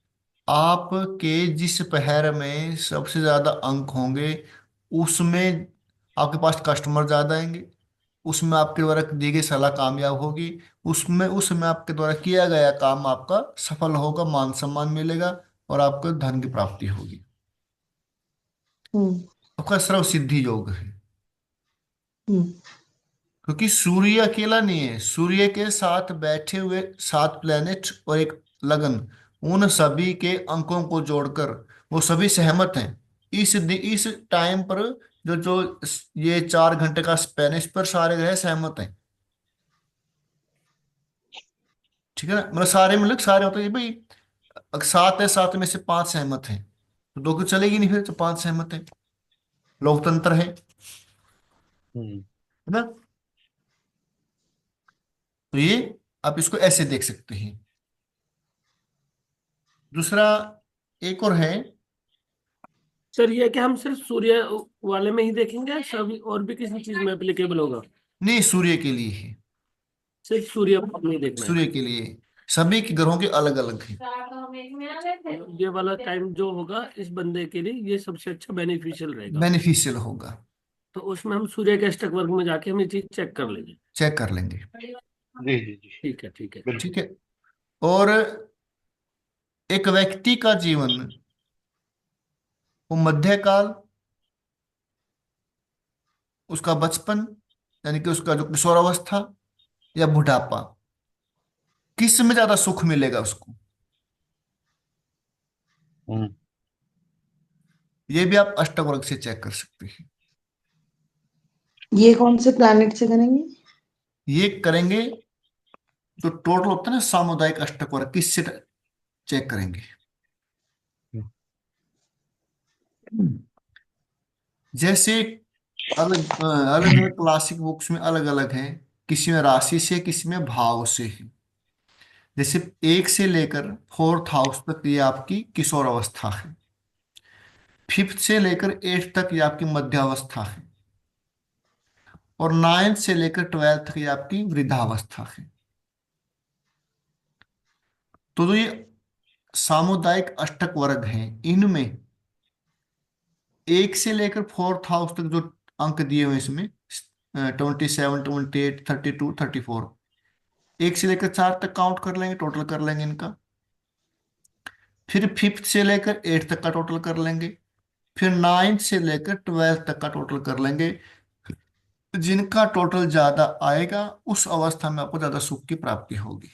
आपके जिस पहर में सबसे ज्यादा अंक होंगे, उसमें आपके पास कस्टमर ज्यादा आएंगे, उसमें आपके द्वारा दी गई सलाह कामयाब होगी, उसमें उसमें आपके द्वारा किया गया काम आपका सफल होगा, मान सम्मान मिलेगा, और आपको धन की प्राप्ति होगी। हम्म। आपका सर्व सिद्धि योग है। हम्म। क्योंकि सूर्य अकेला नहीं है, सूर्य के साथ बैठे हुए 7 प्लैनेट और एक लगन, उन सभी के अंकों को जोड़कर वो सभी सहमत हैं। इस टाइम पर जो जो ये 4 घंटे का स्पेन, इस पर सारे ग्रह सहमत हैं, ठीक है ना। मतलब सारे, मतलब सारे होते हैं भाई। अगर 7 है, 7 में से 5 सहमत हैं, तो 2 की चलेगी नहीं, फिर तो 5 सहमत हैं। लोकतंत्र है हम्म। ना। तो ये आप इसको ऐसे देख सकते हैं। दूसरा एक और है। सर ये क्या हम सिर्फ सूर्य वाले में ही देखेंगे या सभी और भी किसी चीज में एप्लीकेबल होगा? नहीं, सूर्य के लिए है। सिर्फ सूर्य में ही देखना है? सूर्य के लिए, सभी के ग्रहों के अलग अलग हैं। ये वाला टाइम जो होगा इस बंदे के लिए ये सबसे अच्छा बेनिफिशियल रहेगा। बेनिफिशियल होगा। तो उसमें हम सूर्य के अष्टक वर्ग में जाके हम ये चीज चेक कर लेंगे। चेक कर लेंगे, जी जी जी। ठीक है, ठीक है। बिल्कुल। ठीक है। और एक व्यक्ति का जीवन, वो मध्यकाल, उसका बचपन, यानी कि उसका जो किशोरावस्था, या बुढ़ापा, किस में ज्यादा सुख मिलेगा उसको, हम्म। ये भी आप अष्टक वर्ग से चेक कर सकते हैं। ये कौन से प्लैनेट से करेंगे? ये करेंगे जो टोटल होता है ना सामुदायिक अष्टक वर्ग, किससे चेक करेंगे। जैसे अलग अलग अलग क्लासिक बुक्स में अलग अलग है, किसी में राशि से, किसी में भाव से है। जैसे 1 से लेकर 4th हाउस तक ये आपकी किशोर अवस्था है, 5th से लेकर 8th तक ये आपकी मध्यावस्था है, और 9th से लेकर 12th तक ये आपकी वृद्धावस्था है। तो जो ये सामुदायिक अष्टक वर्ग हैं, इनमें 1 से लेकर 4th हाउस तक जो अंक दिए हुए हैं इसमें, 27, 28, 32, 34, 1 से लेकर 4 तक काउंट कर लेंगे, टोटल कर लेंगे इनका। फिर 5th से लेकर 8th तक का टोटल कर लेंगे। फिर 9th से लेकर 12th तक का टोटल कर लेंगे। जिनका टोटल ज्यादा आएगा, उस अवस्था में आपको ज्यादा सुख की प्राप्ति होगी।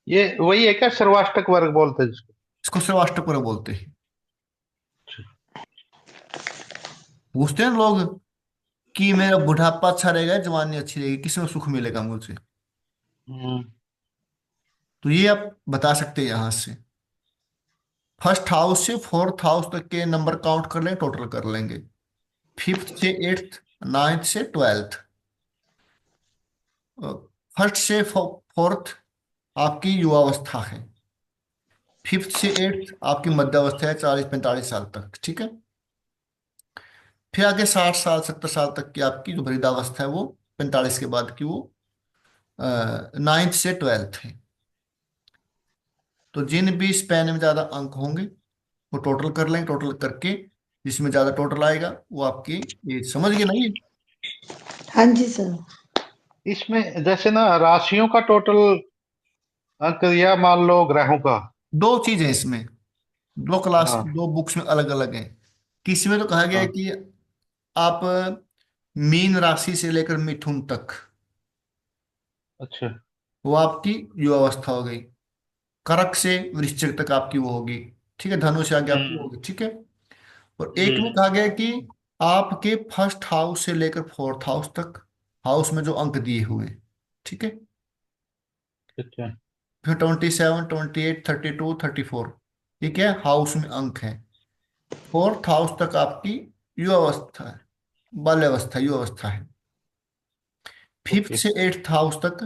ये वही है क्या सर्वाष्टक वर्ग बोलते हैं जिसको? इसको सर्वाष्टक बोलते हैं। पूछते हैं लोग कि मेरा बुढ़ापा अच्छा रहेगा, जवानी अच्छी रहेगी, किसमें सुख मिलेगा मुझे। हम्म। तो ये आप बता सकते हैं यहां से। 1st हाउस से 4th हाउस तक के नंबर काउंट कर लेंगे, टोटल कर लेंगे। 5th से 8th, 9th से 12th, 1st से 4th आपकी युवावस्था है, 5th से 8th आपकी मध्यावस्था है, 40-45 साल तक, ठीक है। फिर आगे 60 साल 70 साल तक की आपकी जो वृद्धावस्था है, वो 45 के बाद की, वो 9th से 12th है। तो जिन भी स्पैन में ज्यादा अंक होंगे वो टोटल कर लेंगे, टोटल करके जिसमें ज्यादा टोटल आएगा वो आपकी, ये समझ गए ना ये। हाँ जी सर। इसमें जैसे ना राशियों का टोटल अंक, या मान लो ग्रहों का। दो चीज है इसमें, दो क्लास, हाँ दो बुक्स में अलग अलग है। किसी में तो कहा गया है हाँ। कि आप मीन राशि से लेकर मिथुन तक, अच्छा। वो आपकी युवावस्था हो गई। कर्क से वृश्चिक तक आपकी वो होगी, ठीक है, धनु से आगे आपकी हम्म होगी, ठीक है। और एक में हम्म। कहा गया है कि आपके फर्स्ट हाउस से लेकर फोर्थ हाउस तक, हाउस में जो अंक दिए हुए हैं, ठीक है। अच्छा। फिर 27, 28, 32, 34, ये क्या है, हाउस में अंक है। फोर्थ हाउस तक आपकी युवावस्था है, बाल्यावस्था युवावस्था है। Fifth okay. से एट्थ हाउस तक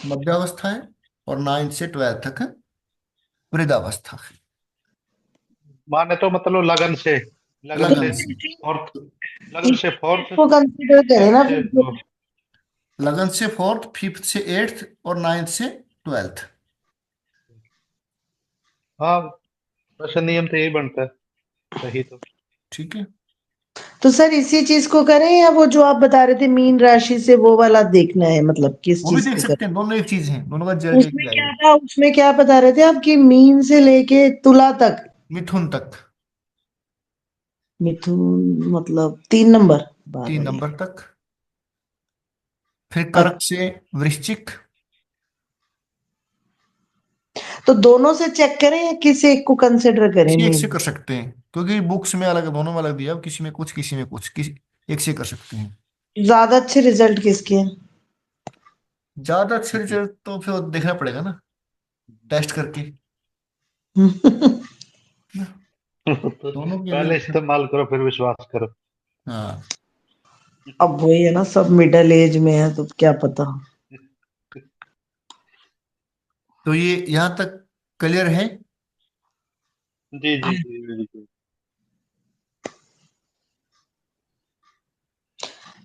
मध्यावस्था है, और नाइन्थ से ट्वेल्थ तक वृद्धावस्था है। माने तो मतलब लगन से, लगन लगन से से, फोर्थ, लगन से फोर्थ, इसको कंसीडर करें ना फिफ्थ से फिर तो। लगन से फोर्थ, फिफ्थ से एट्थ, और नाइन्थ से ट्वेल्थ। हाँ, वैसे नियम तो यही बनता है। सही तो। ठीक है, तो सर इसी चीज को करें या वो जो आप बता रहे थे मीन राशि से वो वाला देखना है, मतलब किस वो भी चीज देख को सकते करें? हैं, दोनों एक चीज है, दोनों का जल एक उसमें ही क्या आएगा। था, उसमें क्या बता रहे थे आप कि मीन से लेके तुला तक? मिथुन तक, मिथुन मतलब 3 नंबर बार 3 वाली। नंबर तक। फिर कर्क अच्छा, से वृश्चिक। तो दोनों से चेक करें या किसी एक को कंसिडर करें किसी एक से मीन? कर सकते हैं, क्योंकि बुक्स में अलग, दोनों में अलग दिया, अब किसी में कुछ, किसी में कुछ, किसी एक से कर सकते हैं। ज्यादा अच्छे रिजल्ट किसके हैं? ज्यादा अच्छे रिजल्ट तो फिर देखना पड़ेगा ना, टेस्ट करके ना। तो दोनों के लिए पहले अच्छा। इस्तेमाल करो फिर विश्वास करो। हाँ, अब वही है ना, सब मिडिल एज में है तो क्या पता। तो ये यहाँ तक क्लियर है। जी जी जी बिल्कुल।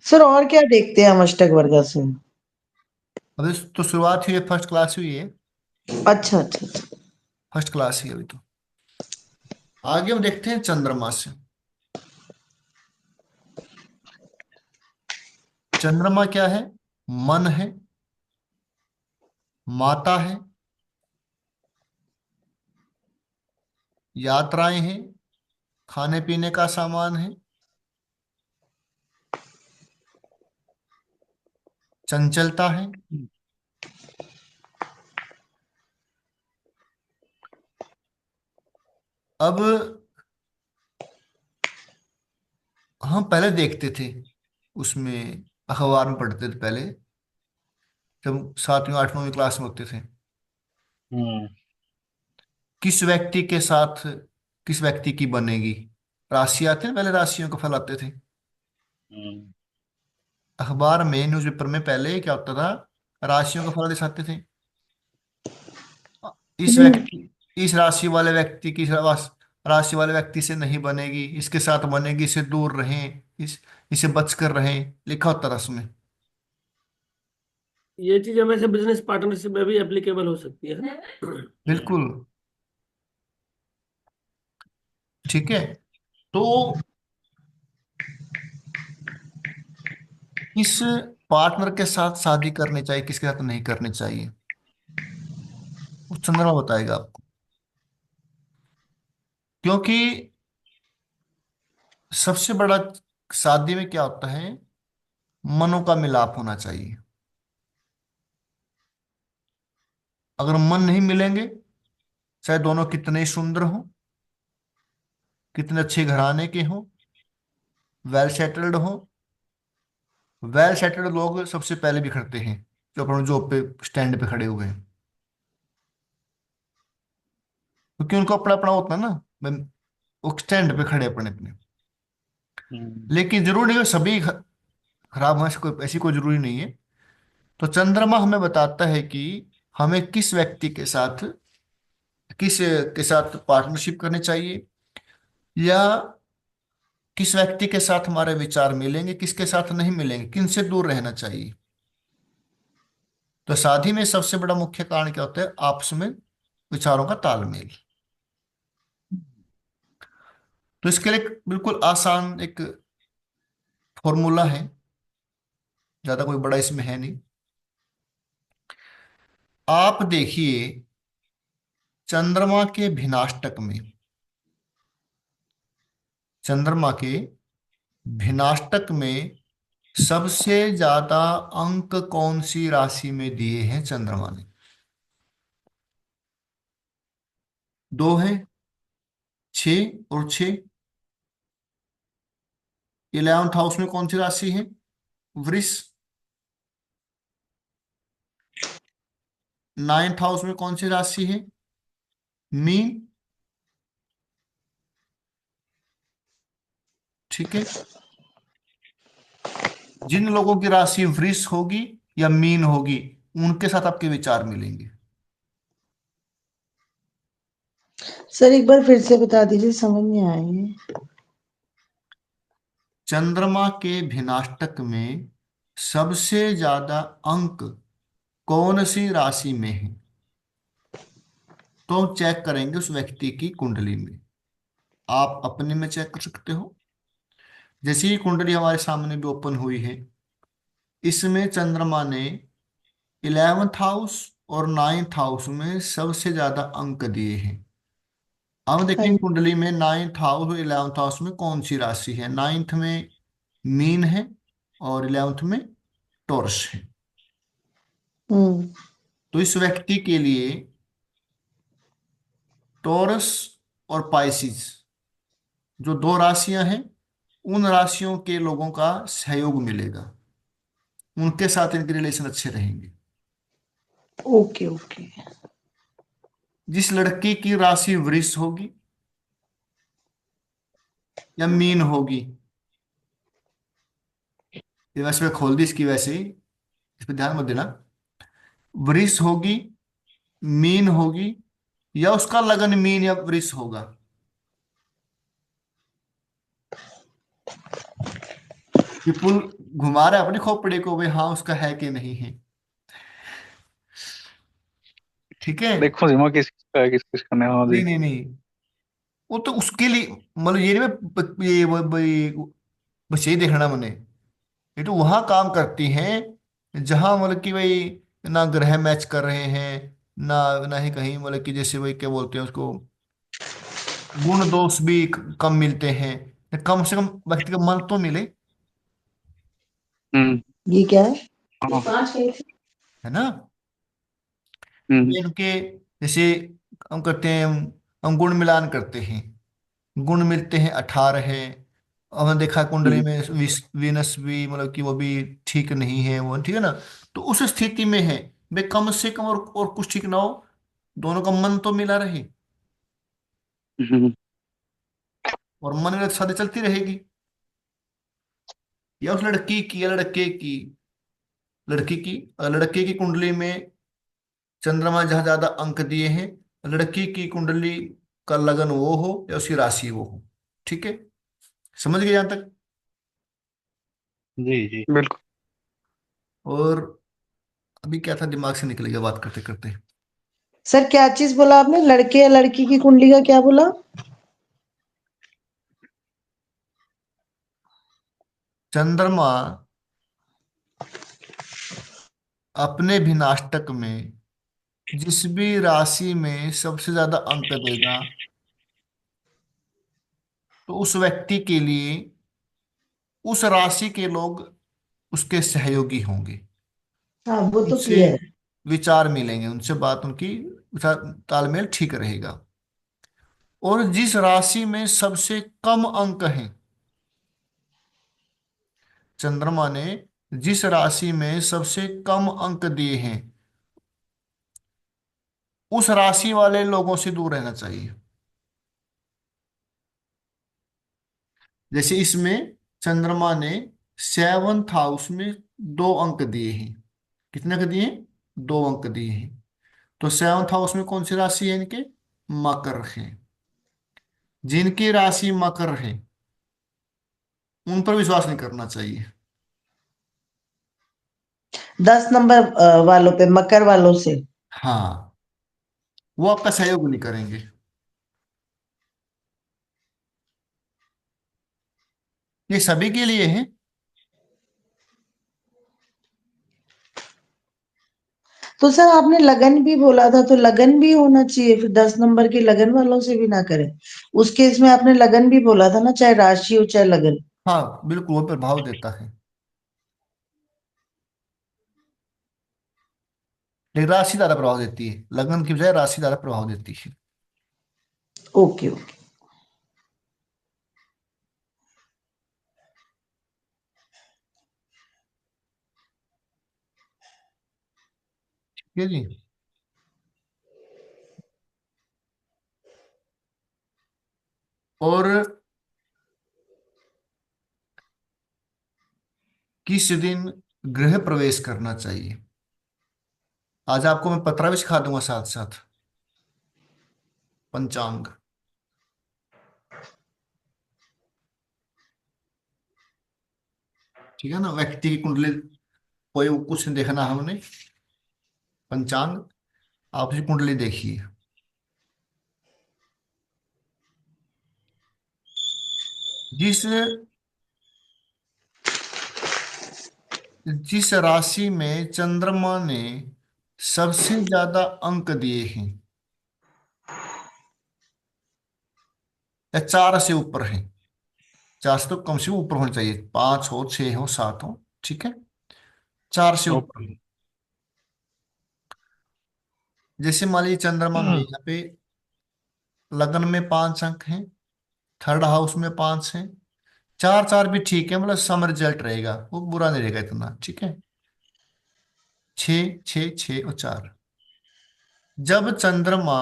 सर और क्या देखते हैं हम अष्टक वर्गा से? अभी तो शुरुआत हुई है, फर्स्ट क्लास हुई है, अच्छा अच्छा अच्छा। फर्स्ट क्लास ही है अभी तो। आगे हम देखते हैं चंद्रमा से। चंद्रमा क्या है? मन है, माता है, यात्राएं हैं, खाने पीने का सामान है, चंचलता है। अब हम पहले देखते थे उसमें, अखबार में पढ़ते थे पहले, जब 7वीं 8वीं क्लास में होते थे, हम्म किस व्यक्ति के साथ किस व्यक्ति की बनेगी। राशि आते हैं पहले, राशियों का फल आते थे हम्म अखबार में, न्यूज़पेपर में। पहले क्या होता था, राशियों का फल दिखाते थे। इस हम्म, व्यक्ति, इस राशि वाले व्यक्ति की राशि वाले व्यक्ति से नहीं बनेगी, इसके साथ बनेगी, इससे दूर रहें, इसे बचकर रहें, लिखा होता था उसमें। ये चीजें वैसे बिजनेस पार्टनरशिप में भी एप्लीकेबल हो सकती है। बिल्कुल, ठीक है। तो किस पार्टनर के साथ शादी करनी चाहिए, किसके साथ नहीं करनी चाहिए, वो चंद्रमा बताएगा आपको। क्योंकि सबसे बड़ा शादी में क्या होता है, मनों का मिलाप होना चाहिए। अगर मन नहीं मिलेंगे, चाहे दोनों कितने ही सुंदर हों, कितने अच्छे घराने के हों, वेल सेटल्ड हों। वेल सेटल्ड लोग सबसे पहले बिखरते हैं, जो अपने जॉब पे स्टैंड पे खड़े हुए हैं, क्योंकि उनको अपना अपना होता है ना, वो स्टैंड पे खड़े अपने अपने। हम्म। लेकिन जरूरी नहीं है सभी खराब हों, ऐसी कोई जरूरी नहीं है। तो चंद्रमा हमें बताता है कि हमें किस व्यक्ति के साथ, किस के साथ पार्टनरशिप करनी चाहिए, या किस व्यक्ति के साथ हमारे विचार मिलेंगे, किसके साथ नहीं मिलेंगे, किन से दूर रहना चाहिए। तो शादी में सबसे बड़ा मुख्य कारण क्या होता है, आपस में विचारों का तालमेल। तो इसके लिए बिल्कुल आसान एक फॉर्मूला है, ज्यादा कोई बड़ा इसमें है नहीं। आप देखिए चंद्रमा के भिनाष्टक में, चंद्रमा के भिनाष्टक में सबसे ज्यादा अंक कौन सी राशि में दिए हैं चंद्रमा ने? दो है, 6 और 6। 11th हाउस में कौन सी राशि है? वृष। 9th हाउस में कौन सी राशि है? मीन। ठीक है, जिन लोगों की राशि वृष होगी या मीन होगी उनके साथ आपके विचार मिलेंगे। सर एक बार फिर से बता दीजिए, समझ नहीं आई। चंद्रमा के भिनाष्टक में सबसे ज्यादा अंक कौन सी राशि में है? तो हम चेक करेंगे उस व्यक्ति की कुंडली में। आप अपने में चेक कर सकते हो। जैसे ही कुंडली हमारे सामने भी ओपन हुई है, इसमें चंद्रमा ने 11th हाउस और 9th हाउस में सबसे ज्यादा अंक दिए हैं। अब हाँ देखिए कुंडली में 9th हाउस और 11th हाउस में कौन सी राशि है। 9th में मीन है और 11th में टॉरस है। हम्म तो इस व्यक्ति के लिए टॉरस और पाइसिस जो दो राशियां हैं, उन राशियों के लोगों का सहयोग मिलेगा, उनके साथ इनके रिलेशन अच्छे रहेंगे। Okay okay. जिस लड़की की राशि वृष होगी या मीन होगी, ये वैसे मैं खोल दी इसकी, वैसे ही इस पर ध्यान मत देना। वृष होगी, मीन होगी, या उसका लगन मीन या वृष होगा, विपुल घुमा रहा है अपने खोपड़े को, भाई हाँ उसका है कि नहीं है। ठीक है। देखो सीमा किस किसका है, किस किसका नहीं। हाँ नहीं जी। नहीं नहीं, वो तो उसके लिए मतलब ये नहीं मैं बस यही देखना मैंने। ये तो वहां काम करती हैं जहां मतलब कि भाई ना ग्रह मैच कर रहे हैं, ना ना ही कहीं मतलब कि जैसे वही क्या बोलते हैं उसको, गुण दोष भी कम मिलते हैं। कम से कम व्यक्ति का मन तो मिले, हम्म। ये क्या है? हाँ। है ना। हम्म। ये इनके जैसे हम करते हैं, हम गुण मिलान करते हैं, गुण मिलते हैं 18 है। और हमने देखा कुंडली हम्म। में वीनस भी मतलब कि वो भी ठीक नहीं है, वो ठीक है ना। तो उस स्थिति में है भाई कम से कम और कुछ ठीक ना हो, दोनों का मन तो मिला रहे, हम्म। और मन में शादी चलती रहेगी। या उस लड़की की या लड़के की कुंडली में चंद्रमा जहां ज्यादा अंक दिए हैं, लड़की की कुंडली का लगन वो हो या उसकी राशि वो हो। ठीक है, समझ गए यहां तक? जी जी। बिल्कुल। और अभी क्या था, दिमाग से निकल गया बात करते करते। सर क्या चीज बोला आपने? लड़के या लड़की की कुंडली का क्या बोला? चंद्रमा अपने भिनाष्टक में जिस भी राशि में सबसे ज्यादा अंक देगा, तो उस व्यक्ति के लिए उस राशि के लोग उसके सहयोगी होंगे, हाँ वो तो उनसे क्लियर है। विचार मिलेंगे, उनसे बात उनकी विचार तालमेल ठीक रहेगा। और जिस राशि में सबसे कम अंक हैं, चंद्रमा ने जिस राशि में सबसे कम अंक दिए हैं, उस राशि वाले लोगों से दूर रहना चाहिए। जैसे इसमें चंद्रमा ने 7th हाउस में 2 अंक दिए हैं। कितने अंक दिए हैं? 2 अंक दिए हैं। तो 7th हाउस में कौन सी राशि है इनके? मकर है। जिनकी राशि मकर है उन पर विश्वास नहीं करना चाहिए। 10 नंबर वालों पे, मकर वालों से। हाँ, वो आपका सहयोग नहीं करेंगे। ये सभी के लिए है। तो सर आपने लगन भी बोला था, तो लगन भी होना चाहिए, फिर 10 नंबर के लगन वालों से भी ना करें। उस केस में आपने लगन भी बोला था ना, चाहे राशि हो चाहे लगन। हाँ बिल्कुल, वो प्रभाव देता है, लेकिन राशि ज्यादा प्रभाव देती है, लगन की बजाय राशि ज्यादा प्रभाव देती है। Okay okay. ठीक है जी। और किस दिन गृह प्रवेश करना चाहिए, आज आपको मैं पत्रा भी सिखा दूंगा साथ साथ, पंचांग। ठीक है ना, व्यक्ति की कुंडली, कोई कुछ नहीं देखना हमने, पंचांग, आप उसकी कुंडली देखिए। जिस जिस राशि में चंद्रमा ने सबसे ज्यादा अंक दिए हैं, या चार से ऊपर है, चार से तो कम से कम ऊपर होना चाहिए, पांच हो, छह हो, सात हो, ठीक है, चार से ऊपर ओके। हो। जैसे मान लीजिए चंद्रमा में यहाँ पे लगन में 5 अंक हैं, थर्ड हाउस में 5 हैं, चार चार भी ठीक है, मतलब सम रिजल्ट रहेगा, वो बुरा नहीं रहेगा इतना, ठीक है। छ, छ, छ और चार, जब चंद्रमा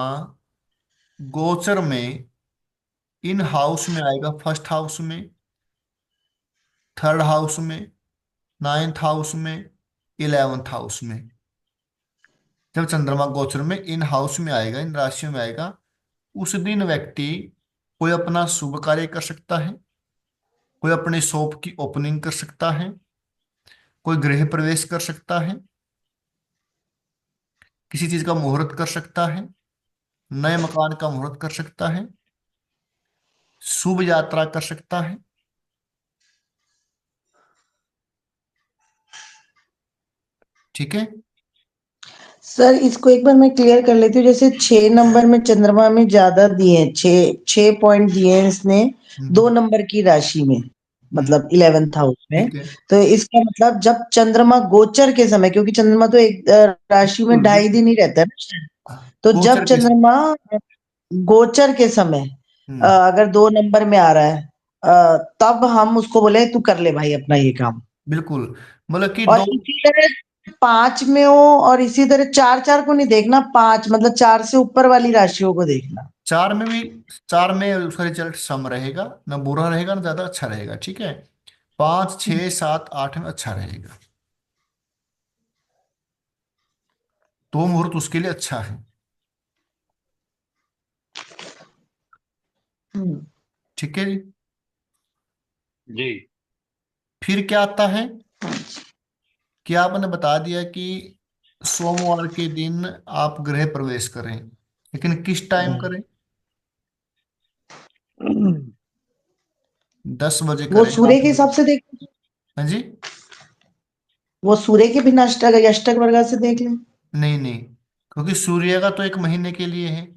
गोचर में इन हाउस में आएगा, फर्स्ट हाउस में, थर्ड हाउस में, नाइन्थ हाउस में, 11th हाउस में, जब चंद्रमा गोचर में इन हाउस में आएगा, इन राशियों में आएगा, उस दिन व्यक्ति कोई अपना शुभ कार्य कर सकता है, कोई अपने शॉप की ओपनिंग कर सकता है, कोई गृह प्रवेश कर सकता है, किसी चीज का मुहूर्त कर सकता है, नए मकान का मुहूर्त कर सकता है, शुभ यात्रा कर सकता है। ठीक है। सर इसको एक बार मैं क्लियर कर लेती हूँ। जैसे 6 नंबर में चंद्रमा में ज्यादा दिए हैं, 6 6 पॉइंट दिए हैं इसने, हम्म। 2 नंबर की राशि में, हम्म। मतलब 11th हाउस में। ठीक है। तो इसका मतलब जब चंद्रमा गोचर के समय, क्योंकि चंद्रमा तो एक राशि में बिल्कुल 2.5 दिन बिल्कुल। ही रहता है ना शायद। तो जब गोचर के। चंद्रमा गोचर के समय हम्म। अगर 2 नंबर में आ रहा है, तब हम उसको बोले तू कर ले भाई अपना ये काम। बिल्कुल, मतलब कि और दो, इसी तरह 5 में हो, और इसी तरह 4 4 को नहीं देखना, 5 मतलब 4 से ऊपर वाली राशियों को देखना। चार में भी, चार में उसका रिजल्ट सम रहेगा, ना बुरा रहेगा ना ज्यादा अच्छा रहेगा, ठीक है। 5, 6, 7, 8 में अच्छा रहेगा, तो मुहूर्त उसके लिए अच्छा है। हम्म। ठीक है जी। जी। फिर क्या आता है कि आपने बता दिया कि सोमवार के दिन आप गृह प्रवेश करें, लेकिन किस टाइम करें? 10 बजे वो करें, सूर्य आठ के बजे हिसाब से देख, हाँ जी। वो सूर्य के बिना अष्टक अष्टक वर्गा से देख लें। नहीं नहीं, क्योंकि सूर्य का तो 1 महीने के लिए है,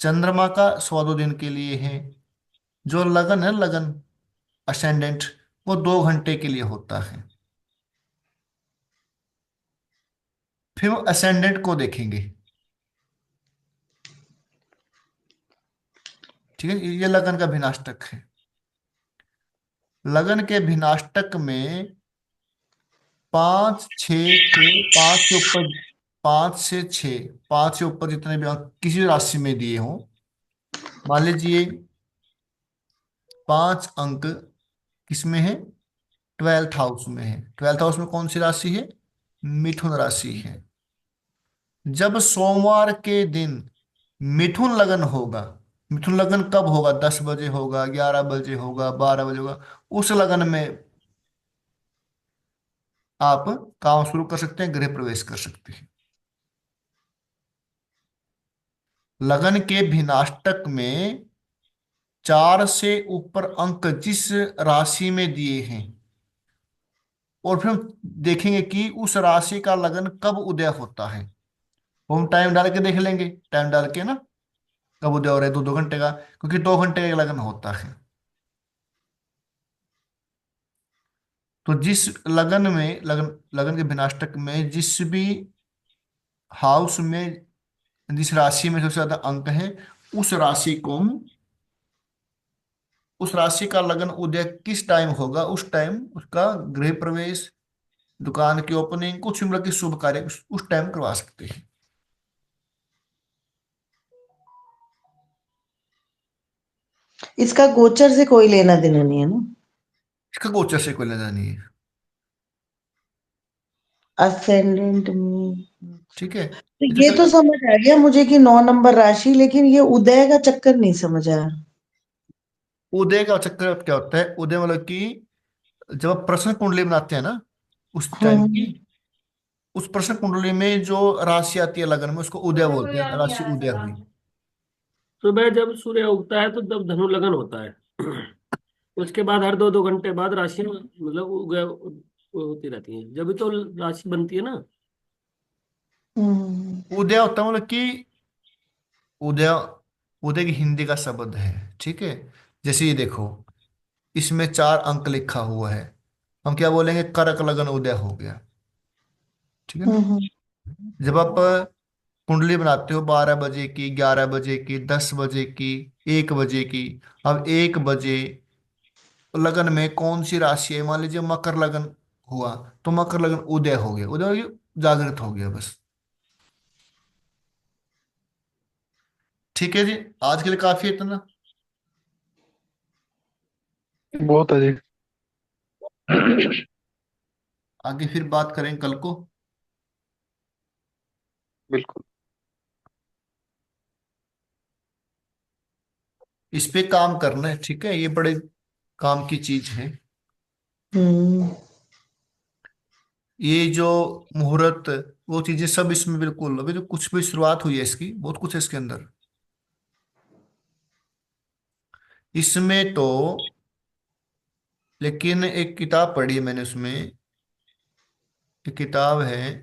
चंद्रमा का 100 दिन के लिए है, जो लगन है, लगन असेंडेंट, वो 2 घंटे के लिए होता है। फिर वो असेंडेंट को देखेंगे। ठीक है, ये लगन का भिन्नाष्टक है। लगन के भिन्नाष्टक में 5, 6, 6, 5 के ऊपर, 5 से 6, 5 से ऊपर जितने भी अंक किसी भी राशि में दिए हों, मान लीजिए 5 अंक किसमें है, 12th हाउस में है। 12th हाउस में कौन सी राशि है, मिथुन राशि है। जब सोमवार के दिन मिथुन लगन होगा, मिथुन लगन कब होगा, 10 बजे होगा, 11 बजे होगा, 12 बजे होगा, उस लगन में आप काम शुरू कर सकते हैं, गृह प्रवेश कर सकते हैं। लगन के भिनाष्टक में 4 से ऊपर अंक जिस राशि में दिए हैं, और फिर हम देखेंगे कि उस राशि का लगन कब उदय होता है। वो हम टाइम डाल के देख लेंगे, टाइम डाल के ना, कब उदय हो रहा है, 2 2 घंटे का, क्योंकि 2 घंटे का लगन होता है। तो जिस लगन में, लगन लगन के विनाष्टक में जिस भी हाउस में, जिस राशि में सबसे ज्यादा अंक है, उस राशि को हम, उस राशि का लगन उदय किस टाइम होगा, उस टाइम उसका गृह प्रवेश, दुकान की ओपनिंग, कुछ भी मतलब कि शुभ कार्य उस टाइम करवा सकते हैं। इसका गोचर से कोई लेना देना नहीं है ना? इसका गोचर से कोई लेना नहीं है। असेंडेंट में। ठीक है। तो जैसे ये तो समझ आ गया मुझे कि 9 नंबर राशि, लेकिन ये उदय का चक्कर नहीं समझ आया। उदय का चक्कर क्या होता है? उदय मतलब कि जब आप प्रश्न कुंडली बनाते हैं ना, उस टाइम की, हम्म। उस प्रश्न कुंडली में जो राशि आती है लगन में, उसको उदय बोलते हैं, राशि उदय हुई। सुबह जब सूर्य उगता है तो तब धनु लगन होता है। उसके बाद हर 2 2 घंटे बाद राशि मतलब होती रहती है, जब भी तो राशि बनती है ना। हम्म। उदय होता है मतलब कि उदय, उदय की हिंदी का शब्द है। ठीक है। जैसे ये देखो, इसमें 4 अंक लिखा हुआ है, हम क्या बोलेंगे? करक लगन उदय हो गया। ठीक है ना। हम्म। जब आप कुंडली बनाते हो 12 बजे की, 11 बजे की, 10 बजे की, 1 बजे की, अब 1 बजे लगन में कौन सी राशि है? मान लीजिए मकर लगन हुआ, तो मकर लगन उदय हो गया, उदय हो गया, जागृत हो गया, बस। ठीक है जी, आज के लिए काफी है इतना। बहुत है जी। आगे फिर बात करें कल को। बिल्कुल। इस पे काम करना है, ठीक है, ये बड़े काम की चीज है। हम्म। ये जो मुहूर्त, वो चीजें सब इसमें बिल्कुल, अभी तो कुछ भी शुरुआत हुई है इसकी, बहुत कुछ है इसके अंदर। इसमें तो, लेकिन एक किताब पढ़ी है मैंने, उसमें एक किताब है